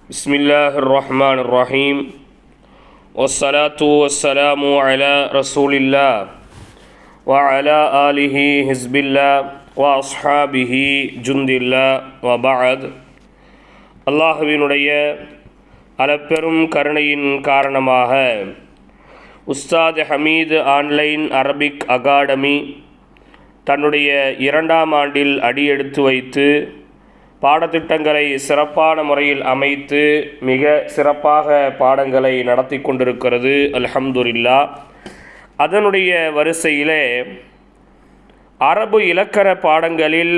بسم الله الرحمن الرحيم والصلاة والسلام على رسول الله وعلى آله حزب الله وأصحابه جند الله وبعد அல்லாஹ்வினுடைய அளப்பெரும் கருணையின் காரணமாக Ustad Hameed online Arabic academy தன்னுடைய 2ஆம் ஆண்டில் அடியெடுத்து வைத்து பாடத்திட்டங்களை சிறப்பான முறையில் அமைத்து மிக சிறப்பாக பாடங்களை நடத்தி கொண்டிருக்கிறது. அல்ஹம்துலில்லாஹ். அதனுடைய வரிசையிலே அரபு இலக்கண பாடங்களில்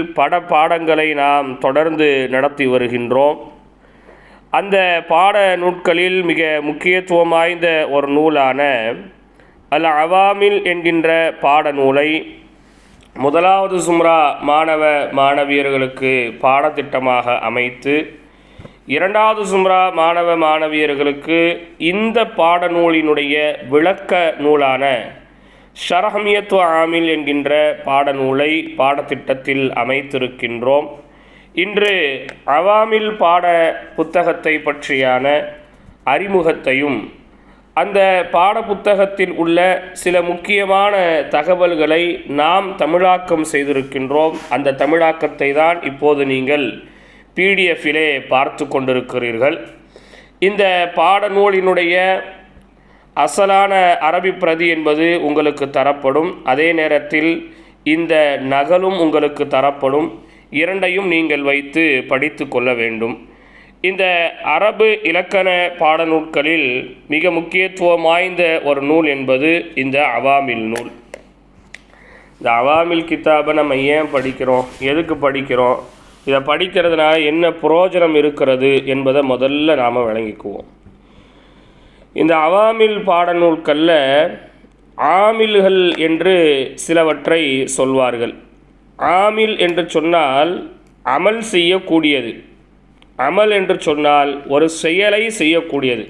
பாடங்களை நாம் தொடர்ந்து நடத்தி வருகின்றோம். அந்த பாட நூட்களில் மிக முக்கியத்துவம் வாய்ந்த ஒரு நூலான அல் அவாமில் என்கின்ற பாடநூலை முதலாவது சும்ரா மாணவ மாணவியர்களுக்கு பாடத்திட்டமாக அமைத்து 2வது சும்ரா மாணவ மாணவியர்களுக்கு இந்த பாடநூலினுடைய விளக்க நூலான ஷரஹமியத்து ஆமில் என்கின்ற பாடநூலை பாடத்திட்டத்தில் அமைத்திருக்கின்றோம். இன்று அவாமில் பாட புத்தகத்தை பற்றியான அறிமுகத்தையும் அந்த பாட புத்தகத்தில் உள்ள சில முக்கியமான தகவல்களை நாம் தமிழாக்கம் செய்திருக்கின்றோம். அந்த தமிழாக்கத்தை தான் இப்போது நீங்கள் பிடிஎஃபிலே பார்த்து கொண்டிருக்கிறீர்கள். இந்த பாடநூலினுடைய அசலான அரபி பிரதி என்பது உங்களுக்கு தரப்படும். அதே நேரத்தில் இந்த நகலும் உங்களுக்கு தரப்படும். இரண்டையும் நீங்கள் வைத்து படித்து கொள்ள வேண்டும். இந்த அரபு இலக்கண பாடநூல்களில் மிக முக்கியத்துவம் வாய்ந்த ஒரு நூல் என்பது இந்த அவாமில் நூல். இந்த அவாமில் கிதாபை நம்ம ஏன் படிக்கிறோம், எதுக்கு படிக்கிறோம், இதை படிக்கிறதுனால என்ன பிரயோஜனம் இருக்கிறது என்பதை முதல்ல நாம் விளங்கிக்குவோம். இந்த அவாமில் பாடநூல்களில் ஆமில்கள் என்று சிலவற்றை சொல்வார்கள். ஆமில் என்று சொன்னால் அமல் செய்யக்கூடியது, அமல் என்று சொன்னால் ஒரு செயலை செய்யக்கூடியது,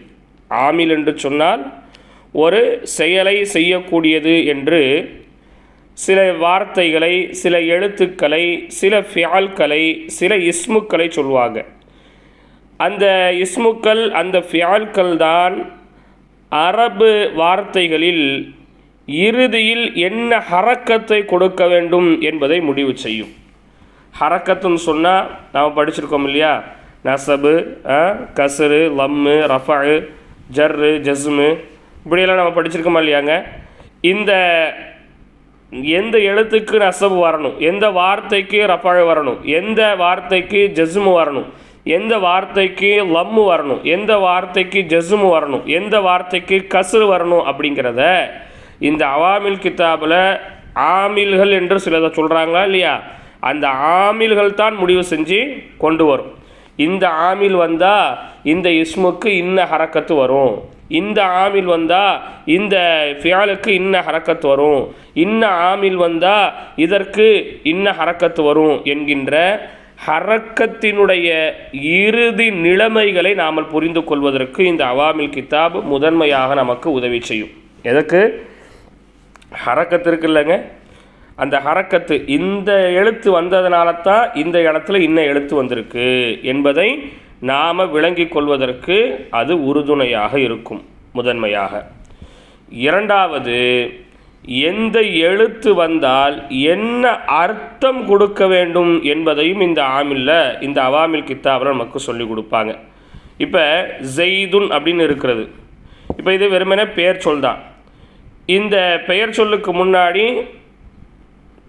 ஆமில் என்று சொன்னால் ஒரு செயலை செய்யக்கூடியது என்று சில வார்த்தைகளை, சில எழுத்துக்களை, சில ஃபியால்களை, சில இஸ்முக்களை சொல்லுவாங்க. அந்த இஸ்முக்கள், அந்த ஃபியால்கள் தான் அரபு வார்த்தைகளில் இறுதியில் என்ன ஹரக்கத்தை கொடுக்க வேண்டும் என்பதை முடிவு செய்யும். ஹரக்கத்துன்னு சொன்னால் நாம் படிச்சிருக்கோம் இல்லையா, நசபு, கசுரு, லம்மு, ரஃபு, ஜர்ரு, ஜஸ்மு, இப்படியெல்லாம் நம்ம படிச்சிருக்கோமா இல்லையாங்க. இந்த எந்த எழுத்துக்கு நசபு வரணும், எந்த வார்த்தைக்கு ரஃபு வரணும், எந்த வார்த்தைக்கு ஜஸ்மு வரணும், எந்த வார்த்தைக்கு லம்மு வரணும், எந்த வார்த்தைக்கு ஜஸ்மு வரணும், எந்த வார்த்தைக்கு கசுரு வரணும் அப்படிங்கிறத இந்த அவாமில் கிதாபில் ஆமில்கள் என்று சிலதை சொல்கிறாங்களா இல்லையா, அந்த ஆமில்கள் தான் முடிவு செஞ்சு கொண்டு வரும். இந்த ஆமில் வந்தால் இந்த இஸ்முக்கு இன்ன ஹரக்கத்து வரும், இந்த ஆமில் வந்தால் இந்த ஃபியாலுக்கு இன்ன ஹரக்கத்து வரும், இன்ன ஆமில் வந்தால் இதற்கு இன்ன ஹரக்கத்து வரும் என்கின்ற ஹரக்கத்தினுடைய இறுதி நிலைமைகளை நாம் புரிந்து கொள்வதற்கு இந்த அவாமில் கிதாப் முதன்மையாக நமக்கு உதவி செய்யும். எதற்கு? ஹரக்கத்து இருக்கு இல்லைங்க, அந்த ஹரக்கத்து இந்த எழுத்து வந்ததுனால தான் இந்த இடத்துல இன்ன எழுத்து வந்திருக்கு என்பதை நாம் விளங்கி கொள்வதற்கு அது உறுதுணையாக இருக்கும் முதன்மையாக. இரண்டாவது, எந்த எழுத்து வந்தால் என்ன அர்த்தம் கொடுக்க வேண்டும் என்பதையும் இந்த இந்த அவாமில் கித்தாபில் நமக்கு சொல்லி கொடுப்பாங்க. இப்போ ஜெய்துன் அப்படின்னு இருக்கிறது. இப்போ இது வெறுமனே பெயர் சொல் தான். இந்த பெயர் சொல்லுக்கு முன்னாடி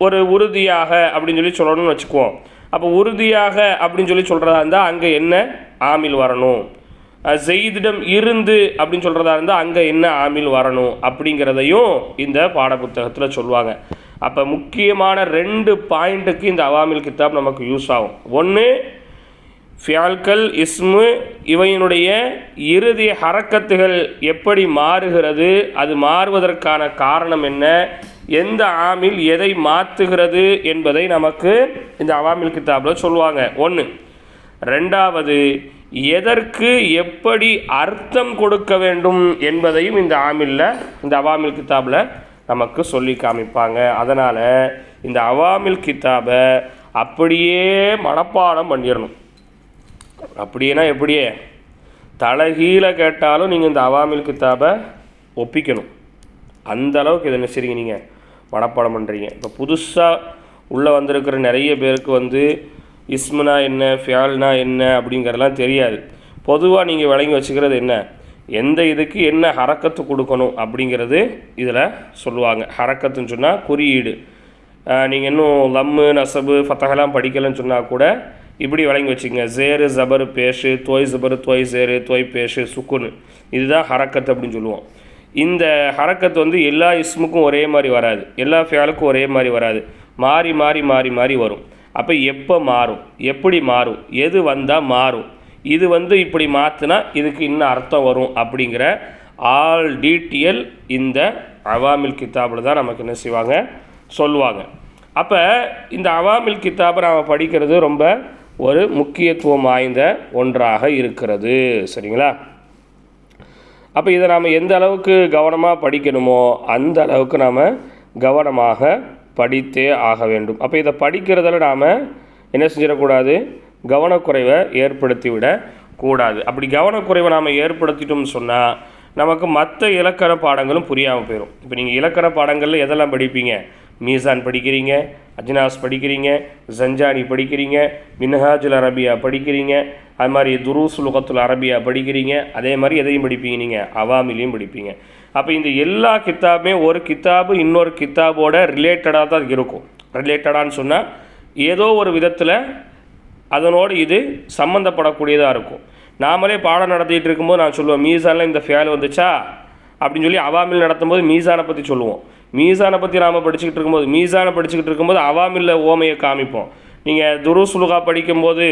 ஒரு உறுதியாக அப்படின்னு சொல்லி சொல்லணும்னு வச்சுக்குவோம். அப்போ உறுதியாக அப்படின்னு சொல்லி சொல்கிறதா இருந்தால் அங்கே என்ன ஆமில் வரணும், ஜெயிதிடம் இருந்து அப்படின்னு சொல்கிறதா இருந்தால் அங்கே என்ன ஆமில் வரணும் அப்படிங்கிறதையும் இந்த பாடப்புத்தகத்தில் சொல்லுவாங்க. அப்போ முக்கியமான 2 பாயிண்ட்டுக்கு இந்த அவாமில் கித்தாப் நமக்கு யூஸ் ஆகும். ஒன்று, ஃபியால்கள், இஸ்மு இவையினுடைய இறுதி ஹரக்கத்துகள் எப்படி மாறுகிறது, அது மாறுவதற்கான காரணம் என்ன, எந்த ஆமில் எதை மாற்றுகிறது என்பதை நமக்கு இந்த அவாமில் கித்தாபில் சொல்லுவாங்க. ஒன்று. ரெண்டாவது, எதற்கு எப்படி அர்த்தம் கொடுக்க வேண்டும் என்பதையும் இந்த அவாமில் கித்தாபில் நமக்கு சொல்லி காமிப்பாங்க. அதனால் இந்த அவாமில் கித்தாபை அப்படியே மனப்பாடம் பண்ணிடணும். அப்படின்னா எப்படியே தலைகீழே கேட்டாலும் நீங்கள் இந்த அவாமில் கித்தாபை ஒப்பிக்கணும். அந்த அளவுக்கு இதை நினைச்சிருங்க, நீங்கள் மனப்பாடம் பண்ணுறீங்க. இப்போ புதுசாக உள்ளே வந்திருக்கிற நிறைய பேருக்கு இஸ்முனா என்ன, ஃபியால்னா என்ன அப்படிங்கிறதெல்லாம் தெரியாது. பொதுவாக நீங்கள் விளங்கி வச்சுக்கிறது என்ன, எந்த இதுக்கு என்ன ஹரக்கத்து கொடுக்கணும் அப்படிங்கிறது இதில் சொல்லுவாங்க. ஹரக்கத்துன்னு சொன்னால் குறியீடு. நீங்கள் இன்னும் லம்மு நசபு ஃபத்தகலாம் படிக்கலைன்னு சொன்னால் கூட இப்படி வழங்கி வச்சுங்க. ஜேரு ஜபரு பேஷு, தோய் ஜபரு தோய் ஜேரு தோய் பேஷு சுக்குன்னு, இதுதான் ஹரக்கத்து அப்படின்னு சொல்லுவோம். இந்த ஹரக்கத்து எல்லா இஸ்முக்கும் ஒரே மாதிரி வராது, எல்லா ஃபியாலுக்கும் ஒரே மாதிரி வராது, மாறி மாறி மாறி மாறி வரும். அப்போ எப்போ மாறும், எப்படி மாறும், எது வந்தால் மாறும், இது இப்படி மாற்றினா இதுக்கு இன்னும் அர்த்தம் வரும் அப்படிங்கிற ஆல் டீட்டெயில் இந்த அவாமில் கித்தாபில் தான் நமக்கு என்ன செய்வாங்க, சொல்லுவாங்க. அப்போ இந்த அவாமில் கித்தாபை நாம் படிக்கிறது ரொம்ப ஒரு முக்கியத்துவம் வாய்ந்த ஒன்றாக இருக்கிறது. சரிங்களா? அப்போ இதை நாம் எந்த அளவுக்கு கவனமாக படிக்கணுமோ அந்த அளவுக்கு நாம் கவனமாக படித்தே ஆக வேண்டும். அப்போ இதை படிக்கிறதில் நாம் என்ன செஞ்சிடக்கூடாது, கவனக்குறைவை ஏற்படுத்தி விடக்கூடாது. அப்படி கவனக்குறைவை நாம் ஏற்படுத்திட்டோம்னு சொன்னால் நமக்கு மற்ற இலக்கண பாடங்களும் புரியாமல் போயிடும். இப்போ நீங்கள் இலக்கண பாடங்களில் எதெல்லாம் படிப்பீங்க, மீசான் படிக்கிறீங்க, அஜ்னாஸ் படிக்கிறீங்க, ஜஞ்சானி படிக்கிறீங்க, மின்ஹாஜுல் அரபியா படிக்கிறீங்க, அது மாதிரி துரூஸ் லுகத்துல் அரபியா படிக்கிறீங்க, அதே மாதிரி எதையும் படிப்பீங்க, நீங்கள் அவாமிலையும் படிப்பீங்க. அப்போ இந்த எல்லா கித்தாபுமே ஒரு கித்தாபு இன்னொரு கித்தாபோட ரிலேட்டடாக தான் இருக்கும். ரிலேட்டடான்னு சொன்னால் ஏதோ ஒரு விதத்தில் அதனோடு இது சம்மந்தப்படக்கூடியதாக இருக்கும். நாமளே பாடம் நடத்திட்டு இருக்கும்போது நான் சொல்லுவேன், மீசானில் இந்த ஃபியால் வந்துச்சா அப்படின்னு சொல்லி அவாமில் நடத்தும்போது மீசானை பற்றி சொல்லுவோம். மீசானை பற்றி நாம் படிச்சுக்கிட்டு இருக்கும்போது அவாமில்ல ஓமையை காமிப்போம். நீங்கள் துருசுலுகா படிக்கும்போது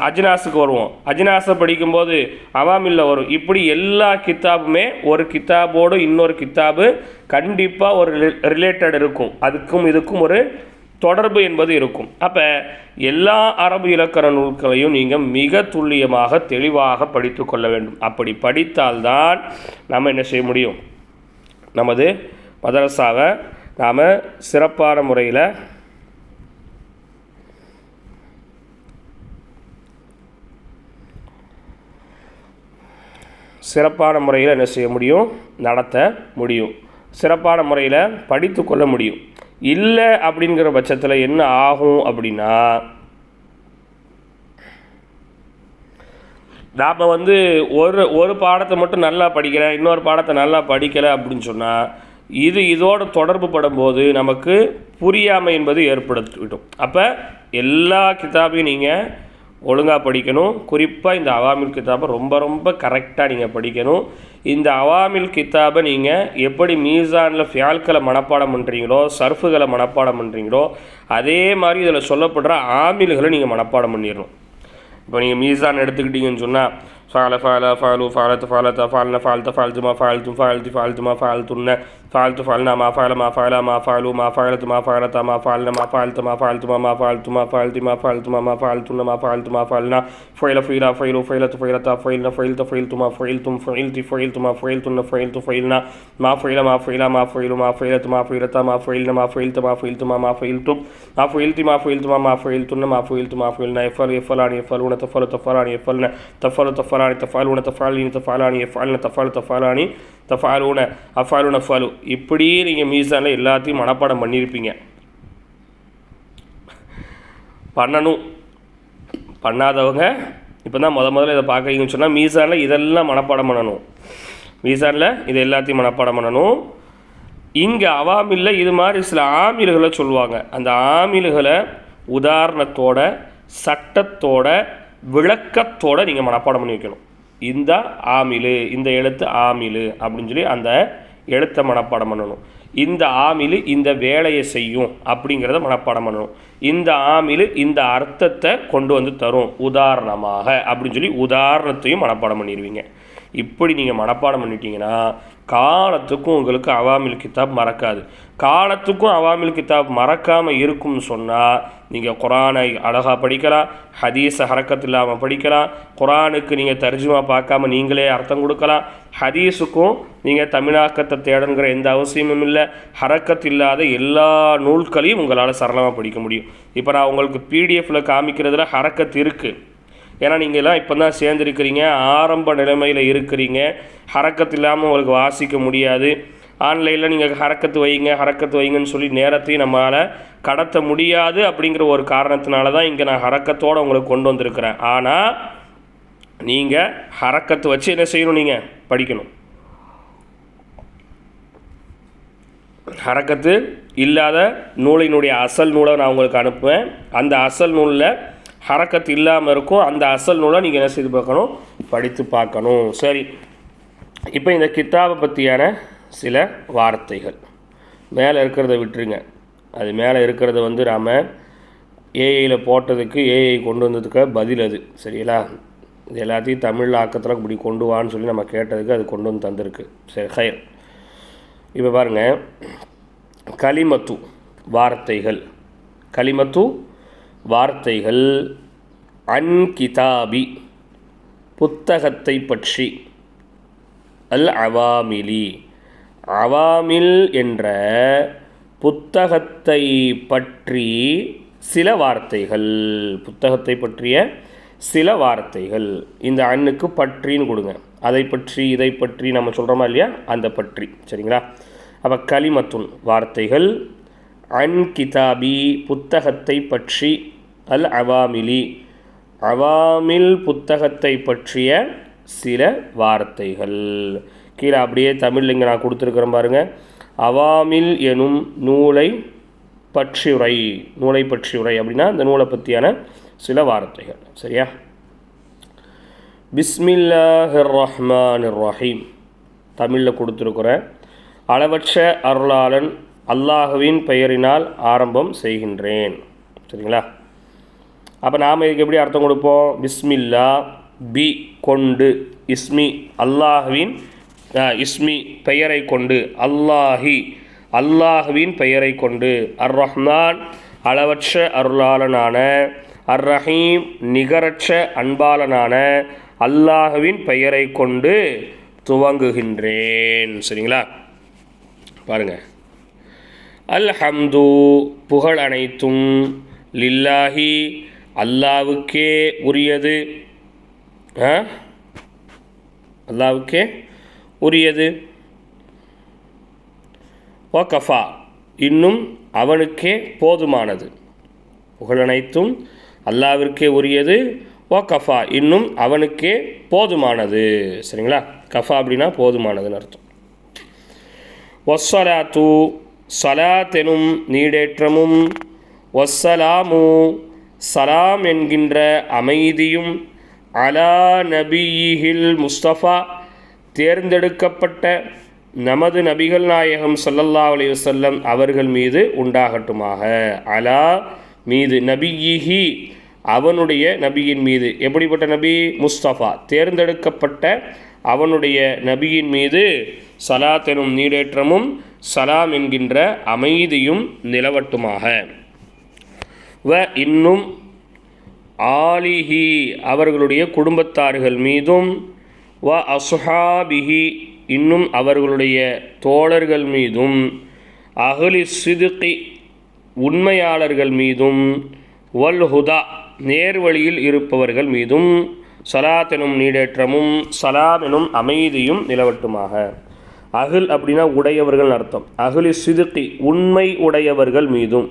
அஜ்னாஸுக்கு வருவோம், அஜ்னாஸை படிக்கும்போது அவாமில்ல வரும். இப்படி எல்லா கித்தாபுமே ஒரு கித்தாபோடு இன்னொரு கித்தாபு கண்டிப்பாக ஒரு ரிலேட்டட் இருக்கும், அதுக்கும் இதுக்கும் ஒரு தொடர்பு என்பது இருக்கும். அப்போ எல்லா அரபு இலக்கண நூல்களையும் நீங்கள் மிக துல்லியமாக தெளிவாக படித்து கொள்ள வேண்டும். அப்படி படித்தால்தான் நாம் என்ன செய்ய முடியும், நமது மதரசாவை நாம் சிறப்பான முறையில் என்ன செய்ய முடியும், நடத்த முடியும், சிறப்பான முறையில் படித்து கொள்ள முடியும். இல்லை அப்படிங்கிற பட்சத்தில் என்ன ஆகும் அப்படின்னா, நாம் ஒரு பாடத்தை மட்டும் நல்லா படிக்கிறேன், இன்னொரு பாடத்தை நல்லா படிக்கலை அப்படின்னு சொன்னால் இதோடு தொடர்பு படும்போது நமக்கு புரியாமை என்பது ஏற்படுத்திவிடும். அப்போ எல்லா கிதாபையும் நீங்கள் ஒழுங்காக படிக்கணும். குறிப்பாக இந்த அவாமில் கித்தாபை ரொம்ப ரொம்ப கரெக்டாக நீங்கள் படிக்கணும். இந்த அவாமில் கித்தாபை நீங்கள் எப்படி மீசானில் ஃபியால்களை மனப்பாடம் பண்ணுறீங்களோ, சர்ஃபுகளை மனப்பாடம் பண்ணுறீங்களோ, அதே மாதிரி இதில் சொல்லப்படுற ஆமில்களை நீங்கள் மனப்பாடம் பண்ணிடணும். இப்போ நீங்கள் மீசான் எடுத்துக்கிட்டீங்கன்னு சொன்னால் ஃபால ஃபால ஃபாலு ஃபாலத்து ஃபாலத்த ஃபால்ன ஃபால்த்த ஃபால்த்து மா ஃபால்த்து ஃபால்த்தி ஃபால்த்து மா ஃபால்த்துன்ன ஃபால்த்து ஃபால்னா மா ஃபால மா ஃபால மா ஃபாலு மா ஃபாலத்து மா ஃபாலத்தா மா ஃபால்ன மா ஃபால்த்து மா ஃபால்த்து மா ஃபால்த்து மா ஃபால்த்தி மா ஃபால்த்து மா ஃபால்த்துன்ன மா ஃபால்த்து மா ஃபால்னா ஃபைல ஃபைலா ஃபைலு ஃபைலத்து ஃபைலத்தா ஃபைல்ன ஃபைல்த்த ஃபைல்த்து மா ஃபைல்த்தும் ஃபைல்த்தி ஃபைல்த்து மா ஃபைல்த்துன்ன ஃபைல்த்து ஃபைல்னா மா ஃபைல மா ஃபைலா மா ஃபைலு மா ஃபைலத்து மா ஃபைலத்தா மா ஃபைல்ன மா ஃபைல்த்து மா ஃபைல்த்து மா ஃபைல்த்தும் மா ஃபைல்த்தி மா ஃபைல்த்து மா ஃபைல்த்துன்ன மா ஃபைல்த்து மா ஃபைல்னா எஃபல் எஃபலானி எஃபலுன தஃபலு தஃபலானி எஃபல்ன தஃபலு தஃபலானி தஃபாலுன தஃபாலினி தஃபாலானி எஃபால்ன தஃபாலு தஃபாலானி தஃபாலுன அஃபாலுன ஃபலு. இப்படி நீங்கள் மீசானில் எல்லாத்தையும் மனப்பாடம் பண்ணியிருப்பீங்க. பண்ணணும். பண்ணாதவங்க இப்போ தான் முதல்ல இதை பார்க்குறீங்கன்னு சொன்னால் மீசானில் இதெல்லாம் மனப்பாடம் பண்ணணும். மீசானில் இது எல்லாத்தையும் மனப்பாடம் பண்ணணும். இங்கே அவாமில்ல இது மாதிரி சில ஆமில்களை சொல்லுவாங்க. அந்த ஆமில்களை உதாரணத்தோட சட்டத்தோட விளக்கத்தோடு நீங்கள் மனப்பாடம் பண்ணி வைக்கணும். இந்த ஆமிலு, இந்த எழுத்து ஆமிலு அப்படின்னு சொல்லி அந்த எழுத்தை மனப்பாடம் பண்ணணும். இந்த ஆமிலு இந்த வேலையை செய்யும் அப்படிங்கிறத மனப்பாடம் பண்ணணும். இந்த ஆமிலு இந்த அர்த்தத்தை கொண்டு தரும் உதாரணமாக அப்படின்னு சொல்லி உதாரணத்தையும் மனப்பாடம் பண்ணிடுவீங்க. இப்படி நீங்கள் மனப்பாடம் பண்ணிட்டீங்கன்னா காலத்துக்கும் உங்களுக்கு அவாமில் கித்தாப் மறக்காது. காலத்துக்கும் அவாமில் கித்தாப் மறக்காமல் இருக்கும்னு சொன்னால் நீங்கள் குரானை அழகாக படிக்கலாம், ஹதீஸை ஹரக்கத்து இல்லாமல் படிக்கலாம், குரானுக்கு நீங்கள் தர்ஜுமா பார்க்காம நீங்களே அர்த்தம் கொடுக்கலாம், ஹதீஸுக்கும் நீங்கள் தமிழாக்கத்தை தேடணுங்கிற எந்த அவசியமும் இல்லை. ஹரக்கத்து இல்லாத எல்லா நூல்களையும் உங்களால் சரளமாக படிக்க முடியும். இப்போ நான் உங்களுக்கு பிடிஎஃப்பில் காமிக்கிறதுல ஹரக்கத்து இருக்குது, ஏன்னா நீங்கள்லாம் இப்போ தான் சேர்ந்துருக்கிறீங்க, ஆரம்ப நிலைமையில் இருக்கிறீங்க, ஹரக்கத்து இல்லாமல் உங்களுக்கு வாசிக்க முடியாது. ஆன்லைனில் நீங்கள் ஹரக்கத்து வைங்கன்னு சொல்லி நேரத்தையும் நம்மளால் கடத்த முடியாது. அப்படிங்கிற ஒரு காரணத்தினால தான் இங்கே நான் ஹரக்கத்தோடு உங்களுக்கு கொண்டு வந்திருக்கிறேன். ஆனால் நீங்கள் ஹரக்கத்து வச்சு என்ன செய்யணும், நீங்கள் படிக்கணும். ஹரக்கத்து இல்லாத நூலினுடைய அசல் நூலை நான் உங்களுக்கு அனுப்புவேன். அந்த அசல் நூலில் ஹரக்கத்து இல்லாமல் இருக்கும். அந்த அசல் நூலை நீங்கள் என்ன செய்து பார்க்கணும், படித்து பார்க்கணும். சரி, இப்போ இந்த கித்தாபை பற்றியான சில வார்த்தைகள். மேலே இருக்கிறத விட்டுருங்க, அது மேலே இருக்கிறத வந்து நாம் ஏஐயில் போட்டதுக்கு ஏஐ கொண்டு வந்ததுக்கு பதில் அது. சரிங்களா? இது எல்லாத்தையும் தமிழ் ஆக்கத்தில் இப்படி கொண்டு வான்னு சொல்லி நம்ம கேட்டதுக்கு அது கொண்டு வந்து தந்திருக்கு. சரி, ஹைர். இப்போ பாருங்கள், கலிமத்து வார்த்தைகள். கலிமத்து வார்த்தைகள். அன் கிதாபி புத்தகத்தை பற்றி. அல் அவாமிலி அவாமில் என்ற புத்தகத்தை பற்றி சில வார்த்தைகள். புத்தகத்தை பற்றிய சில வார்த்தைகள். இந்த அண்ணுக்கு பற்றின்னு கொடுங்க. அதை பற்றி இதை பற்றி நம்ம சொல்கிறோமா இல்லையா, அந்த பற்றி. சரிங்களா? அப்போ கலிமத்துன் வார்த்தைகள். அன் கிதாபி புத்தகத்தை பற்றி. அல் அவாமிலி அவாமில் புத்தகத்தை பற்றிய சில வார்த்தைகள். கீழே அப்படியே தமிழ் இங்கே நான் கொடுத்துருக்குறேன் பாருங்கள். அவாமில் எனும் நூலை பற்றியுரை. நூலை பற்றியுரை அப்படின்னா இந்த நூலை பற்றியான சில வார்த்தைகள். சரியா? பிஸ்மில்லாஹிர் ரஹ்மானிர் ரஹீம் தமிழில் கொடுத்துருக்குறேன். அளவற்ற அருளாளன் அல்லாஹுவின் பெயரினால் ஆரம்பம் செய்கின்றேன். சரிங்களா? அப்போ நாம் இதுக்கு எப்படி அர்த்தம் கொடுப்போம்? பிஸ்மில்லா, பி கொண்டு, இஸ்மி அல்லாஹுவின், இஸ்மி பெயரை கொண்டு, அல்லாஹி அல்லாஹுவின் பெயரை கொண்டு, அர் ரஹ்மான் அளவற்ற அருளாளனான, அர் ரஹீம் நிகரற்ற அன்பாளனான அல்லாஹுவின் பெயரை கொண்டு துவங்குகின்றேன். சரிங்களா? பாருங்கள். அல்ஹம்து புகழ் அனைத்தும், லில்லாஹி அல்லாவுக்கே உரியது. அல்லாவுக்கே உரியது. வகஃபா இன்னும் அவனுக்கே போதுமானது. புகழனைத்தும் அல்லாவிற்கே உரியது. வகஃபா இன்னும் அவனுக்கே போதுமானது. சரிங்களா? கஃபா அப்படின்னா போதுமானதுன்னு அர்த்தம். வஸ்ஸலாத்து சலாத் எனும் நீடேற்றமும், வஸ்ஸலாமு சலாம் என்கின்ற அமைதியும், அலா நபியிஹில் முஸ்தஃபா தேர்ந்தெடுக்கப்பட்ட நமது நபிகள் நாயகம் ஸல்லல்லாஹு அலைஹி வஸல்லம் அவர்கள் மீது உண்டாகட்டுமாக. அலா மீது, நபியிஹி அவனுடைய நபியின் மீது. எப்படிப்பட்ட நபி? முஸ்தஃபா தேர்ந்தெடுக்கப்பட்ட அவனுடைய நபியின் மீது சலாத் எனும் நீடேற்றமும் சலாம் என்கின்ற அமைதியும் நிலவட்டுமாக. வ இன்னும் ஆலிஹி அவர்களுடைய குடும்பத்தார்கள் மீதும், வ அஸ்ஹாபிஹி இன்னும் அவர்களுடைய தோழர்கள் மீதும், அஹ்லி சிதுகி உண்மையாளர்கள் மீதும், வல் ஹுதா நேர்வழியில் இருப்பவர்கள் மீதும் சலாத் எனும் நீடேற்றமும் சலாம் எனும் அமைதியும் நிலவட்டுமாக. அஹ்ல் அப்படின்னா உடையவர்கள் அர்த்தம். அஹ்லி சிதுகி உண்மை உடையவர்கள் மீதும்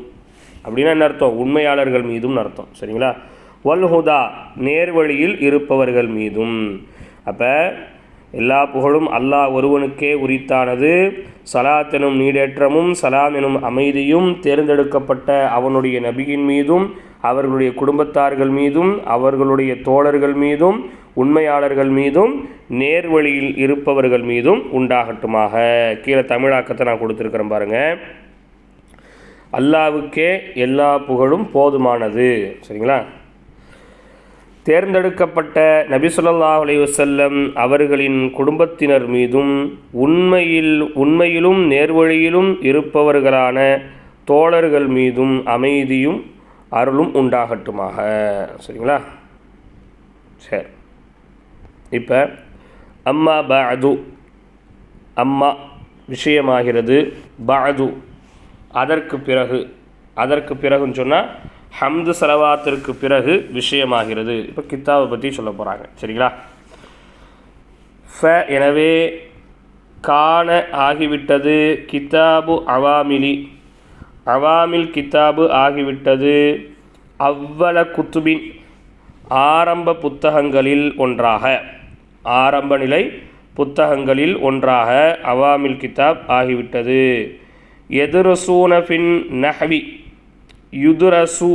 அப்படின்னா என்ன அர்த்தம்? உண்மையாளர்கள் மீதும் அர்த்தம். சரிங்களா? வல்ஹுதா நேர்வழியில் இருப்பவர்கள் மீதும். அப்போ எல்லா புகழும் அல்லாஹ் ஒருவனுக்கே உரித்தானது. சலாத் எனும் நீடேற்றமும் சலாம் எனும் அமைதியும் தேர்ந்தெடுக்கப்பட்ட அவனுடைய நபியின் மீதும், அவர்களுடைய குடும்பத்தார்கள் மீதும், அவர்களுடைய தோழர்கள் மீதும், உண்மையாளர்கள் மீதும், நேர்வழியில் இருப்பவர்கள் மீதும் உண்டாகட்டுமாக. கீழே தமிழாக்கத்தை நான் கொடுத்துருக்கிறேன் பாருங்கள். அல்லாவுக்கே எல்லா புகழும் போதுமானது. சரிங்களா? தேர்ந்தெடுக்கப்பட்ட நபி ஸல்லல்லாஹு அலைஹி வஸல்லம் அவர்களின் குடும்பத்தினர் மீதும், உண்மையிலும் நேர்வழியிலும் இருப்பவர்களான தோழர்கள் மீதும் அமைதியும் அருளும் உண்டாகட்டுமாக. சரிங்களா? சரி, இப்போ அம்மா பஅது, அம்மா விஷயமாகிறது, பஅது அதற்கு பிறகுன்னு சொன்னால் ஹம்து சலவாத்திற்கு பிறகு விஷயமாகிறது. இப்போ கித்தாபை பற்றி சொல்ல போகிறாங்க. சரிங்களா? எனவே கான ஆகிவிட்டது, கித்தாபு அவாமிலி அவாமில் கித்தாபு ஆகிவிட்டது, அவ்வள குத்துபின் ஆரம்ப புத்தகங்களில் ஒன்றாக, ஆரம்ப நிலை புத்தகங்களில் ஒன்றாக அவாமில் கித்தாப் ஆகிவிட்டது. எதுரசூன ஃபின் நஹ்வி யுதுரசூ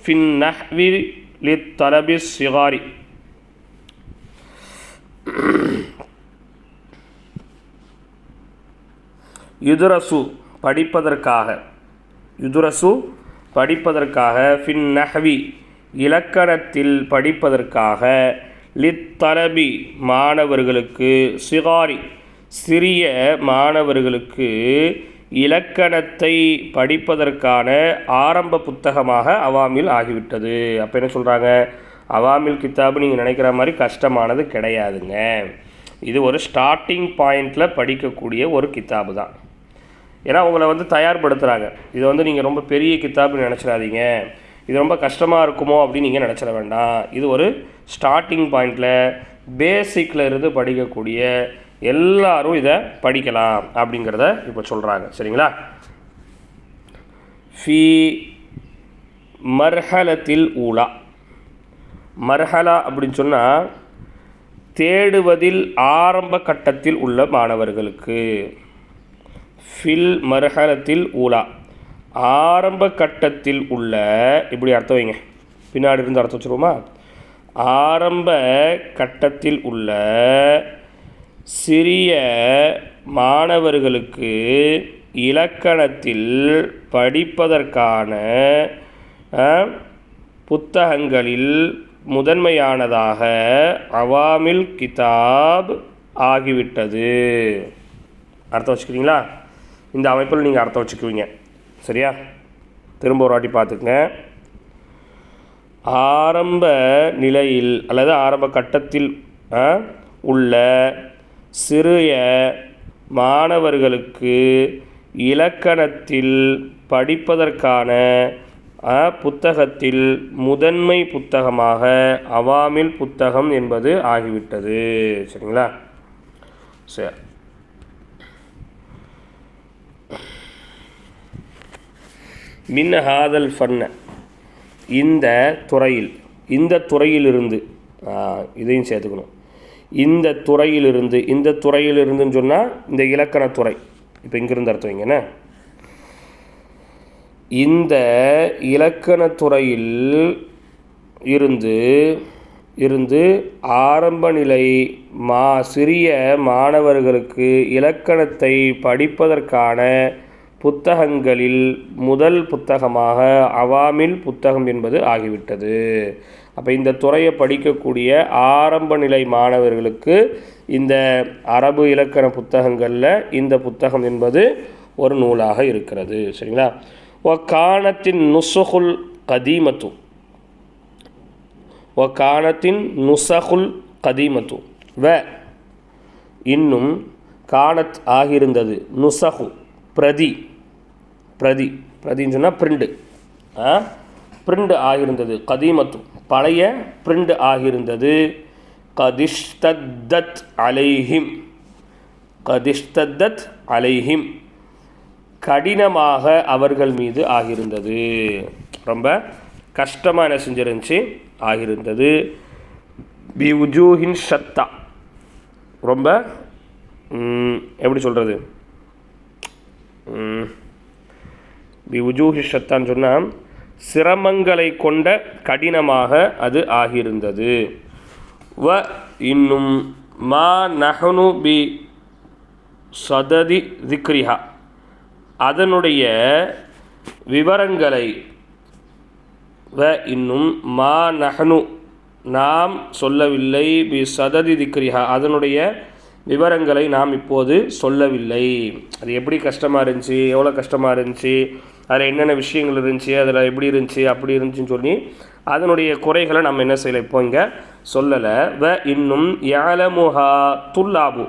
ஃபின் நஹ்வி லித்தலபி சிகாரி. யுதுரசு படிப்பதற்காக ஃபின் நஹ்வி இலக்கணத்தில் படிப்பதற்காக, லித்தலபி மாணவர்களுக்கு, சிகாரி சிறிய மாணவர்களுக்கு இலக்கணத்தை படிப்பதற்கான ஆரம்ப புத்தகமாக அவாமில் ஆகிவிட்டது. அப்போ என்ன சொல்கிறாங்க? அவாமில் கித்தாபு நீங்கள் நினைக்கிற மாதிரி கஷ்டமானது கிடையாதுங்க. இது ஒரு ஸ்டார்டிங் பாயிண்டில் படிக்கக்கூடிய ஒரு கித்தாபு தான். ஏன்னா உங்களை தயார்படுத்துகிறாங்க. இது நீங்கள் ரொம்ப பெரிய கித்தாபுன்னு நினச்சிடாதீங்க, இது ரொம்ப கஷ்டமாக இருக்குமோ அப்படின்னு நீங்கள் நினச்சிட வேண்டாம். இது ஒரு ஸ்டார்டிங் பாயிண்டில் பேசிக்கில் இருந்து படிக்கக்கூடிய எல்லாரும் இதை படிக்கலாம் அப்படிங்கிறத இப்போ சொல்கிறாங்க. சரிங்களா? ஃபி மர்ஹலத்தில் ஊலா, மர்ஹலா அப்படின்னு சொன்னால் தேடுவதில் ஆரம்ப கட்டத்தில் உள்ள மாணவர்களுக்கு. ஃபில் மர்ஹலத்தில் ஊலா ஆரம்ப கட்டத்தில் உள்ள, இப்படி அர்த்தம் வைங்க, பின்னாடி இருந்து அர்த்தம் வச்சுருவோமா? ஆரம்ப கட்டத்தில் உள்ள சிறிய மாணவர்களுக்கு இலக்கணத்தில் படிப்பதற்கான புத்தகங்களில் முதன்மையானதாக அவாமில் கிதாப் ஆகிவிட்டது. அர்த்தம் வச்சுக்கிறீங்களா? இந்த அமைப்பில் நீங்கள் அர்த்தம் வச்சுக்குவீங்க. சரியா? திரும்ப ஒரு வாட்டி பார்த்துக்குங்க. ஆரம்ப நிலையில் அல்லது ஆரம்ப கட்டத்தில் உள்ள சிறிய மாணவர்களுக்கு இலக்கணத்தில் படிப்பதற்கான புத்தகத்தில் முதன்மை புத்தகமாக அவாமில் புத்தகம் என்பது ஆகிவிட்டது. சரிங்களா? சரி. மின் ஹாதல் ஃபன்ன, இந்த துறையிலிருந்து, இதையும் சேர்த்துக்கணும், இந்த துறையிலிருந்துன்னு சொன்னால் இந்த இலக்கணத்துறை. இப்போ இங்கிருந்து அர்த்தம் வைங்கண்ணே. இந்த இலக்கணத்துறையில் இருந்து ஆரம்ப நிலை சிறிய மாணவர்களுக்கு இலக்கணத்தை படிப்பதற்கான புத்தகங்களில் முதல் புத்தகமாக அவாமில் புத்தகம் என்பது ஆகிவிட்டது. அப்போ இந்த துறையை படிக்கக்கூடிய ஆரம்ப நிலை மாணவர்களுக்கு இந்த அரபு இலக்கண புத்தகங்களில் இந்த புத்தகம் என்பது ஒரு நூலாக இருக்கிறது. சரிங்களா? கானத்தின் நுசகுல் கதீமத்து, நுசகுல் கதீமத்து இன்னும் கானத் ஆகியிருந்தது, நுசகு பிரதின்னு சொன்னால் பிரிண்ட் ஆகியிருந்தது, கதீமத்து பழைய பிரிண்ட் ஆகியிருந்தது, கதிஷ்தத் அலைஹிம் கடினமாக அவர்கள் மீது ஆகியிருந்தது, ரொம்ப கஷ்டமாக என்ன செஞ்சிருந்துச்சு ஆகியிருந்தது. பிவுஜூஹின் ஷத்தா, ரொம்ப எப்படி சொல்கிறது, பிவுஜூஹி ஷத்தான்னு சொன்னால் சிரமங்களை கொண்ட கடினமாக அது ஆகியிருந்தது. இன்னும் மா நஹனு பி சததி திக்ரிஹா, அதனுடைய விவரங்களை, இன்னும் மா நஹனு நாம் சொல்லவில்லை, பி சததி திக்ரிஹா அதனுடைய விவரங்களை நாம் இப்போது சொல்லவில்லை. அது எப்படி கஷ்டமாக இருந்துச்சு, எவ்வளோ கஷ்டமாக இருந்துச்சு, அதில் என்னென்ன விஷயங்கள் இருந்துச்சு, அதில் எப்படி இருந்துச்சு, அப்படி இருந்துச்சுன்னு சொல்லி அதனுடைய குறைகளை நம்ம என்ன செய்யலை, இப்போ இங்கே சொல்லலை. இன்னும் யாலமுஹா துல்லாபு,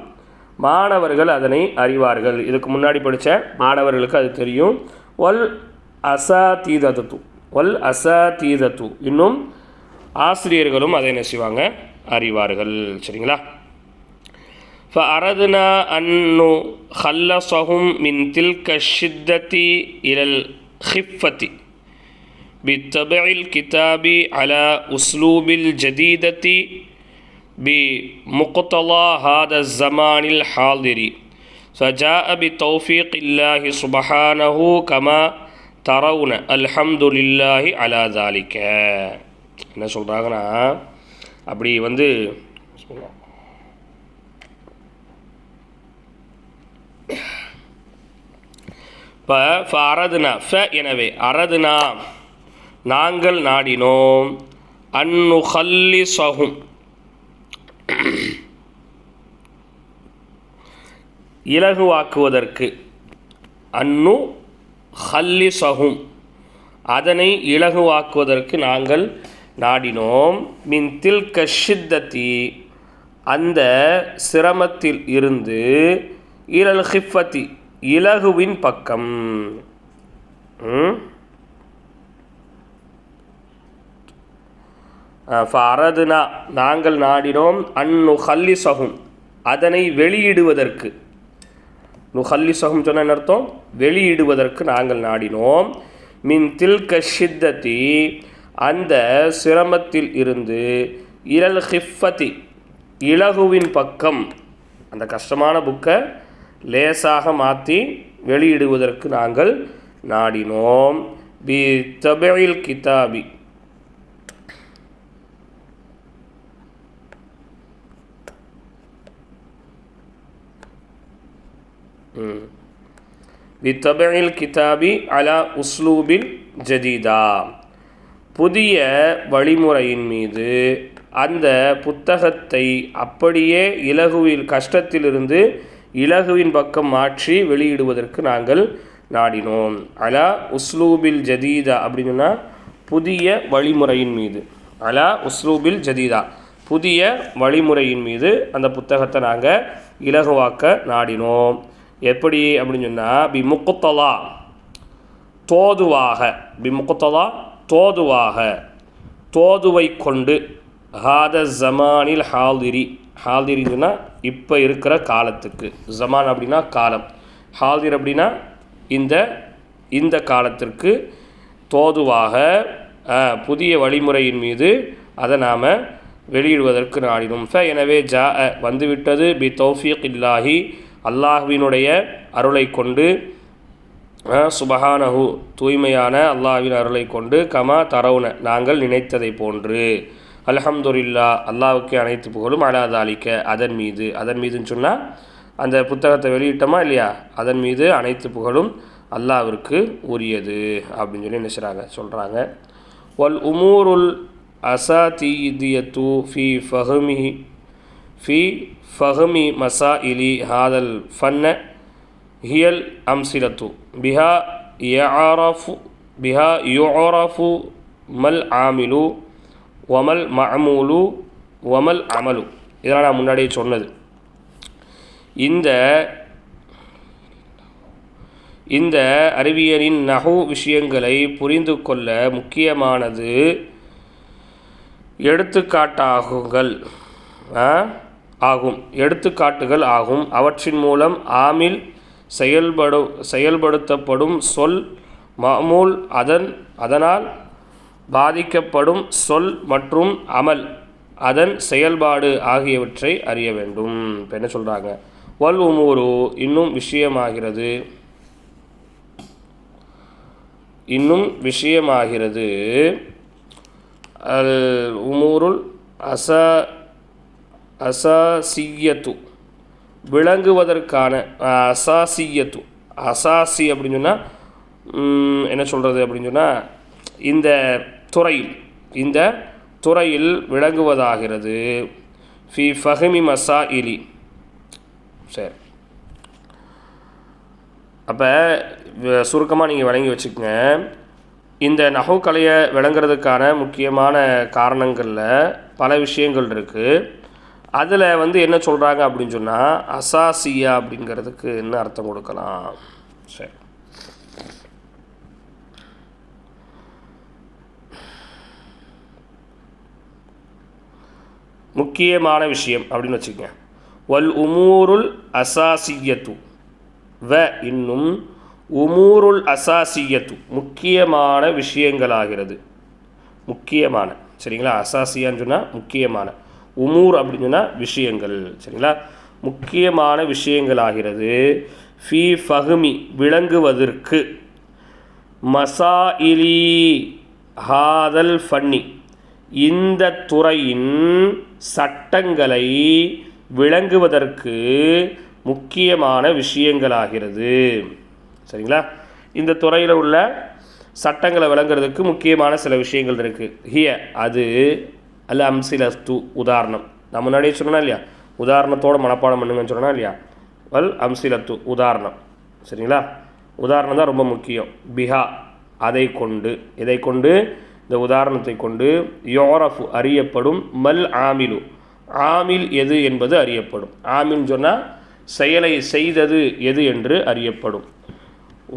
மாணவர்கள் அதனை அறிவார்கள். இதுக்கு முன்னாடி படித்த மாணவர்களுக்கு அது தெரியும். வல் அசாதீதத்து வல் அசாதீதத்து இன்னும் ஆசிரியர்களும் அதை என்ன செய்வாங்க அறிவார்கள். சரிங்களா? فأردنا أن نخلصهم من تلك الشدة إلى الخفة باتباع الكتاب على أسلوب الجديدة بمقتضى هذا الزمان الحاضر فجاء بتوفيق الله سبحانه كما ترون الحمد لله على ذلك. என்ன சொல்கிறாங்கன்னா, அப்படி வந்து இப்போ அரதுனா எனவே அரதுனா நாங்கள் நாடினோம் அன்னுஹல்லிஸஹும் இலகுவாக்குவதற்கு அன்னு ஹல்லிஸஹும் அதனை இலகுவாக்குவதற்கு நாங்கள் நாடினோம் மின் தில்க ஷித்தத்தி அந்த சிரமத்தில் இருந்து இலல் ஹிஃபத்தி இலகுவின் பக்கம். ஃபஅரதுனா நாங்கள் நாடினோம் அன்னுஹல்லிஸஹும் அதனை வெளியிடுவதற்கு. நுஹல்லிஸஹும் சொன்ன அர்த்தம் வெளியிடுவதற்கு நாங்கள் நாடினோம். மின் தில்க ஷித்தத்தி அந்த சிரமத்தில் இருந்து இலல் ஹிஃபத்தி இலகுவின் பக்கம், அந்த கஷ்டமான புக்கை லேசாக மாற்றி வெளியிடுவதற்கு நாங்கள் நாடினோம். பி தபையில் கிதாபி வித்தபையில் கிதாபி அலா உஸ்லூபில் ஜதீதா புதிய வழிமுறையின் மீது அந்த புத்தகத்தை அப்படியே இலகுவில் கஷ்டத்திலிருந்து இலகுவின் பக்கம் மாற்றி வெளியிடுவதற்கு நாங்கள் நாடினோம். அலா உஸ்லூபில் ஜதீதா அப்படின்னா புதிய வழிமுறையின் மீது. அலா உஸ்லூபில் ஜதீதா புதிய வழிமுறையின் மீது அந்த புத்தகத்தை நாங்கள் இலகுவாக்க நாடினோம். எப்படி அப்படின்னு சொன்னால் பி முக்குத்தலா தோதுவாக, பி முக்குத்தலா தோதுவாக, தோதுவை கொண்டு, ஹாத ஜமானில் ஹால்திரி ஹால்திரின்னா இப்போ இருக்கிற காலத்துக்கு, ஜமான் அப்படின்னா காலம், ஹால்திர் அப்படின்னா இந்த காலத்திற்கு தோதுவாக புதிய வழிமுறையின் மீது அதை நாம் வெளியிடுவதற்கு நாடினோம். எனவே ஜா வந்துவிட்டது பி தௌஃபீக் இல்லாஹி அல்லாஹ்வினுடைய அருளை கொண்டு, சுபஹானஹு தூய்மையான அல்லாஹ்வின் அருளை கொண்டு, கமா தரவுன நாங்கள் நினைத்ததை போன்று, அல்ஹம்துலில்லா அல்லாஹ்வுக்கு அனைத்து புகழும், அலா தாலிக்க அதன் மீது, அதன் மீதுன்னு சொன்னால் அந்த புத்தகத்தை வெளியிட்டோமா இல்லையா, அதன் மீது அனைத்து புகழும் அல்லாஹ்விற்கு உரியது அப்படின்னு சொல்லி என்ன சொல்கிறாங்க. வல் உமூருல் அசாதீதியத்து ஃபி ஃபஹமி மசாஇலி ஹாதல் ஃபன்ன ஹியல் அம்சிலத்து பிஹா யுஅரஃபு மல் ஆமிலு வமல் மஅமூலு வமல் அமலு. இதெல்லாம் நான் முன்னாடியே சொன்னது. இந்த அறிவியலின் நஹு விஷயங்களை புரிந்து கொள்ள முக்கியமானது எடுத்துக்காட்டுகள் ஆகும். அவற்றின் மூலம் ஆமில் செயல்படுத்தப்படும் சொல், மஅமூல் அதனால் பாதிக்கப்படும் சொல் மற்றும் அமல் அதன் செயல்பாடு ஆகியவற்றை அறிய வேண்டும். இப்போ என்ன சொல்கிறாங்க, வல் உமூரு இன்னும் விஷயமாகிறது அல் உமூருல் அசாசியத்து விளங்குவதற்கான, அசாசி அப்படின்னு சொன்னால் என்ன சொல்கிறது அப்படின்னு சொன்னால் இந்த துறையில் விளங்குவதாகிறது. ஃபி ஃபஹமி மசாஇலி. சரி, அப்போ சுருக்கமாக நீங்கள் விளங்கி வச்சுக்கோங்க. இந்த நஹு கலையை விளங்குறதுக்கான முக்கியமான காரணங்களில் பல விஷயங்கள் இருக்குது. அதில் என்ன சொல்கிறாங்க அப்படின்னு சொன்னால், அசாசியா அப்படிங்கிறதுக்கு என்ன அர்த்தம் கொடுக்கலாம். சரி, முக்கியமான விஷயம் அப்படின்னு வச்சுக்கோங்க. வல் உமூருல் அசாசியத்து வ இன்னும் உமூருல் அசாசியத்து முக்கியமான விஷயங்களாகிறது. முக்கியமான, சரிங்களா? அசாசியான்னு சொன்னால் முக்கியமான, உமூர் அப்படின்னு சொன்னால் விஷயங்கள், சரிங்களா? முக்கியமான விஷயங்களாகிறது. ஃபி ஃபஹ்மி விளங்குவதற்கு, மசாயிலி ஹாதல் ஃபன்னி இந்த துறையின் சட்டங்களை விளங்குவதற்கு முக்கியமான விஷயங்களாகிறது. சரிங்களா? இந்த துறையில் உள்ள சட்டங்களை விளங்குறதுக்கு முக்கியமான சில விஷயங்கள் இருக்குது. ஹிய அது அல்ல அம்சிலஸ்து உதாரணம். நான் முன்னாடியே சொன்னா இல்லையா, உதாரணத்தோடு மனப்பாடம் பண்ணுங்கன்னு சொன்னா இல்லையா. வல் அம்சிலத்து உதாரணம், சரிங்களா? உதாரணம் தான் ரொம்ப முக்கியம். பிஹா அதை கொண்டு, இதை கொண்டு, இந்த உதாரணத்தை கொண்டு, யோரஃபு அறியப்படும், மல் ஆமிலு ஆமில் எது என்பது அறியப்படும். ஆமில்னு சொன்னால் செயலை செய்தது எது என்று அறியப்படும்.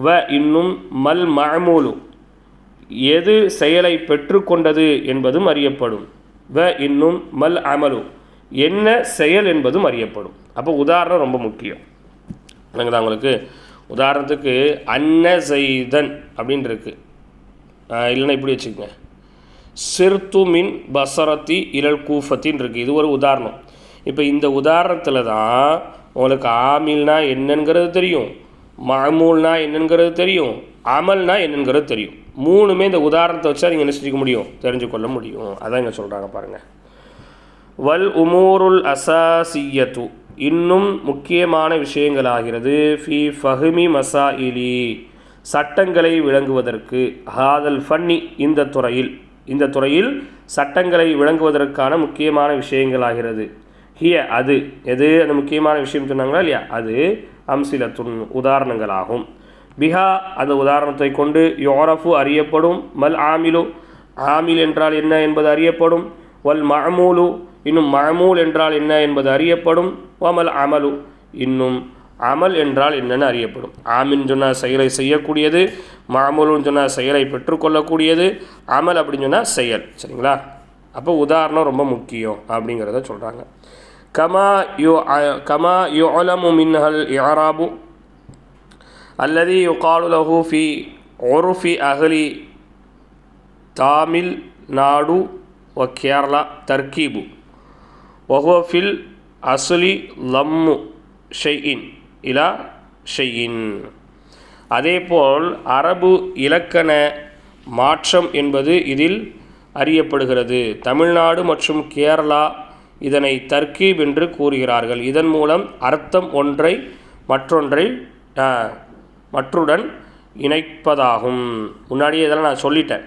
வ இன்னும் மல் மஅமூலு எது செயலை பெற்றுக்கொண்டது என்பதும் அறியப்படும். வ இன்னும் மல் அமலு என்ன செயல் என்பதும் அறியப்படும். அப்போ உதாரணம் ரொம்ப முக்கியம். என்னங்கதா உங்களுக்கு? உதாரணத்துக்கு அன்ன செய்தன் அப்படின்னு இருக்கு, இல்லைன்னா இப்படி வச்சுக்கோங்க, சிர்து மின் பசரத்தி இலல் கூஃபத்தின் இருக்குது. இது ஒரு உதாரணம். இப்போ இந்த உதாரணத்தில் தான் உங்களுக்கு ஆமில்னா என்னங்கிறது தெரியும், மஅமூல்னா என்னங்கிறது தெரியும், அமல்னா என்னங்கிறது தெரியும். மூணுமே இந்த உதாரணத்தை வச்சா நீங்கள் என்ன செஞ்சுக்க முடியும், தெரிஞ்சு கொள்ள முடியும். அதான் இங்கே சொல்கிறாங்க பாருங்கள். வல் உமூருல் அசாசியத்து இன்னும் முக்கியமான விஷயங்களாகிறது. ஃபி ஃபஹ்மி மசாயிலி சட்டங்களை விளங்குவதற்கு, ஹாதல் ஃபன்னி இந்த துறையில் சட்டங்களை விளங்குவதற்கான முக்கியமான விஷயங்களாகிறது. ஹிய அது எது, அந்த முக்கியமான விஷயம் சொன்னாங்களா இல்லையா, அது அம்சிலத்துன் உதாரணங்களாகும். பிஹா அந்த உதாரணத்தை கொண்டு, யோரஃபு அறியப்படும், மல் ஆமிலு ஆமில் என்றால் என்ன என்பது அறியப்படும், வல் மஅமூலு இன்னும் மஅமூல் என்றால் என்ன என்பது அறியப்படும், வமல் அமலு இன்னும் அமல் என்றால் என்னென்னு அறியப்படும். ஆமின் சொன்னால் செயலை செய்யக்கூடியது, மஅமூலுன்னு சொன்னால் செயலை பெற்றுக்கொள்ளக்கூடியது, அமல் அப்படின்னு சொன்னால் செயல். சரிங்களா? அப்போ உதாரணம் ரொம்ப முக்கியம் அப்படிங்கிறத சொல்கிறாங்க. கமா யுஅலமு மின்ஹல் இஅராபு அல்லதி யுகாலு லஹு ஃபி உர்ஃபி அஹ்லி தாமில் நாடு வ கேரளா தர்கீபு வஹுவ ஃபில் அஸ்லி லம்மு ஷைஇன் இலா ஷைஇன். அதேபோல் அரபு இலக்கண மாற்றம் என்பது இதில் அறியப்படுகிறது. தமிழ்நாடு மற்றும் கேரளா இதனை தர்கீப் என்று கூறுகிறார்கள். இதன் மூலம் அர்த்தம் ஒன்றை மற்றுடன் இணைப்பதாகும். முன்னாடியே இதெல்லாம் நான் சொல்லிட்டேன்.